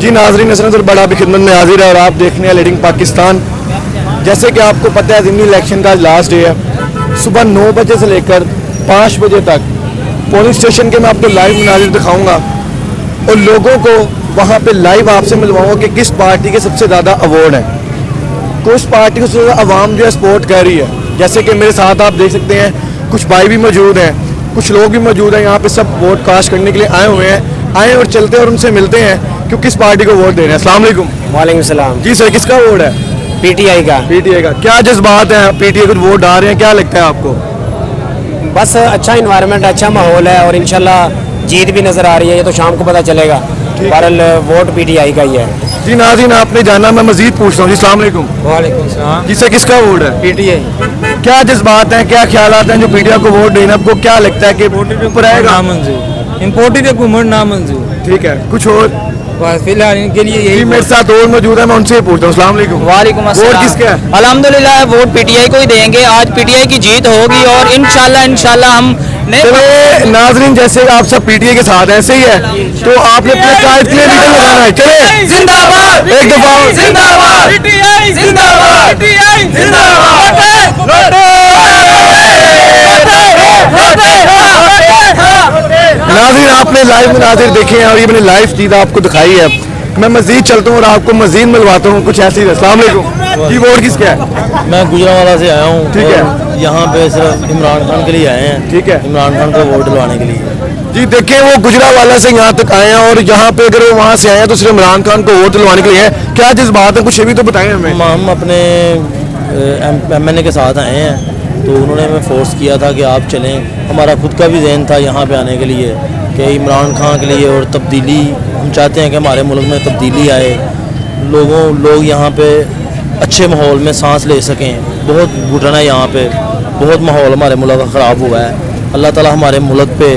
जी नाजरीन, नजर बड़ा भी खिदमत में हाजिर है और आप देख रहे हैं लीडिंग पाकिस्तान। जैसे कि आपको पता है ज़िमनी इलेक्शन का लास्ट डे है। सुबह 9 बजे से लेकर 5 बजे तक पोलिंग स्टेशन के मैं आपको लाइव मनाजिर दिखाऊंगा और लोगों को वहाँ पे लाइव आपसे मिलवाऊंगा कि किस पार्टी के सबसे ज़्यादा अवार्ड है, किस पार्टी को सबसे ज़्यादा आवाम जो है सपोर्ट कर रही है। जैसे कि मेरे साथ आप देख सकते हैं कुछ भाई भी मौजूद हैं, कुछ लोग भी मौजूद हैं यहाँ पे, सब वोट कास्ट करने के लिए आए हुए हैं। आए और चलते हैं और उनसे मिलते हैं कि किस पार्टी को वोट दे रहे हैं। अस्सलाम वालेकुम। वालेकुम सलाम। जी सर, किसका वोट है? पीटीआई का। पीटीआई का। क्या जज्बात है, पीटीआई को वोट डाल रहे हैं, क्या लगता है आपको? बस अच्छा इन्वायरमेंट, अच्छा माहौल है और इंशाल्लाह जीत भी नज़र आ रही है, ये तो शाम को पता चलेगा। बहरहाल वोट पीटीआई का ही है। जी नाज़रीन, आपने जाना, मैं मजीद पूछता हूँ। जी अस्सलाम वालेकुम। वालेकुम सलाम। जी सर, किसका वोट है? पीटीआई। क्या जज्बात हैं, क्या ख्यालात हैं जो पीटीआई को वोट देना, आपको क्या लगता है कि ऊपर आएगा? नामंजूर, इम्पोर्टेड हुकूमत नामंजूर। ठीक है, कुछ और? बस फिलहाल इनके लिए यही। मेरे साथ और मौजूद है, मैं उनसे पूछता हूँ। अस्सलाम वालेकुम। वालेकुम वोट अस्सलाम। किसका है? अल्हम्दुलिल्लाह वोट पीटीआई को ही देंगे। आज पीटीआई की जीत होगी और इंशाल्लाह हम चले नाजरीन, जैसे आप सब पीटीआई के साथ हैं, ऐसे ही है तो आपने अपने कायद के लिए लीडर लगाना है। चले जिंदाबाद, एक दफा जिंदाबाद, पीटीआई जिंदाबाद, पीटीआई जिंदाबाद। नाज़रीन, आपने लाइव मनाजिर देखे हैं और ये मैंने लाइव चीज़ आपको दिखाई है। मैं मजीद चलता हूँ और आपको मजीद मिलवाता हूँ कुछ ऐसी। अस्सलाम वालेकुम। की वोट किसका है? मैं गुजरांवाला से आया हूँ। ठीक है। यहाँ पे सिर्फ इमरान खान के लिए आए हैं। ठीक है। इमरान खान को वोट दिलवाने के लिए। जी देखिए, वो गुजरांवाला से यहाँ तक आए हैं और यहाँ पे अगर वो वहाँ से आए हैं तो सिर्फ इमरान खान को वोट दिलवाने के लिए है। क्या जज्बात है, कुछ ये भी तो बताएं हमें। हम अपने MNA के साथ आए हैं तो उन्होंने हमें फोर्स किया था कि आप चलें। हमारा खुद का भी ज़हन था यहाँ पे आने के लिए कि इमरान खान के लिए और तब्दीली, हम चाहते हैं कि हमारे मुल्क में तब्दीली आए, लोग यहाँ पे अच्छे माहौल में सांस ले सकें। बहुत घुटन है यहाँ पे, बहुत माहौल हमारे मुल्क का ख़राब हुआ है। अल्लाह ताला हमारे मुल्क पे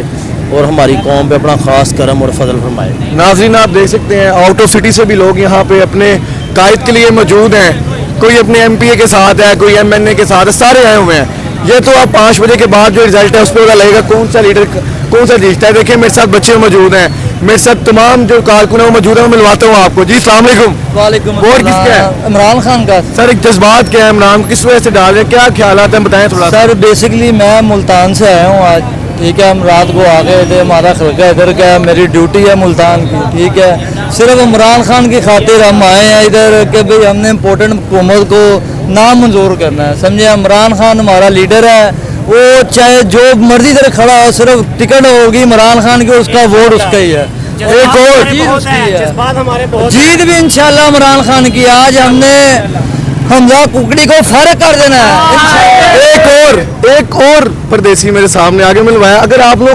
और हमारी कौम पे अपना ख़ास करम और फजल फरमाए। नाज़रीन, आप देख सकते हैं आउट ऑफ सिटी से भी लोग यहाँ पे अपने कायद के लिए मौजूद हैं। कोई अपने MPA के साथ है, कोई MNA के साथ है, सारे आए हुए हैं। ये तो आप 5 बजे के बाद जो रिजल्ट है उस पर पता लगेगा कौन सा लीडर कौन सा जीतता है। देखिए मेरे साथ बच्चे मौजूद हैं, मेरे साथ तमाम जो कारकुन है वो मौजूद है, मैं मिलवाता हूँ आपको। जी अस्सलाम वालेकुम। वालेकुम वोट किसका है? इमरान खान का। सर, एक जज्बात क्या है, इमरान किस वजह से डाल रहे हैं, क्या ख्यालात हैं, बताएं थोड़ा। सर बेसिकली मैं मुल्तान से आया हूँ आज। ठीक है, हम रात को आ गए थे, हमारा खलका इधर का है, मेरी ड्यूटी है मुल्तान की। ठीक है, सिर्फ इमरान खान की खातिर हम आए हैं इधर कि भाई हमने इम्पोर्टेंट हुकूमत को नामंजूर करना है। समझे, इमरान खान हमारा लीडर है, वो चाहे जो मर्जी तरह खड़ा हो, सिर्फ टिकट होगी इमरान खान की, उसका वोट उसका ही है। एक और जीत उसकी है, जीत भी इंशाल्लाह इमरान खान की। आज हमने हमजा कुकड़ी को फर्क कर देना है। एक और परदेसी मेरे सामने आगे मिलवाया। अगर आप लोग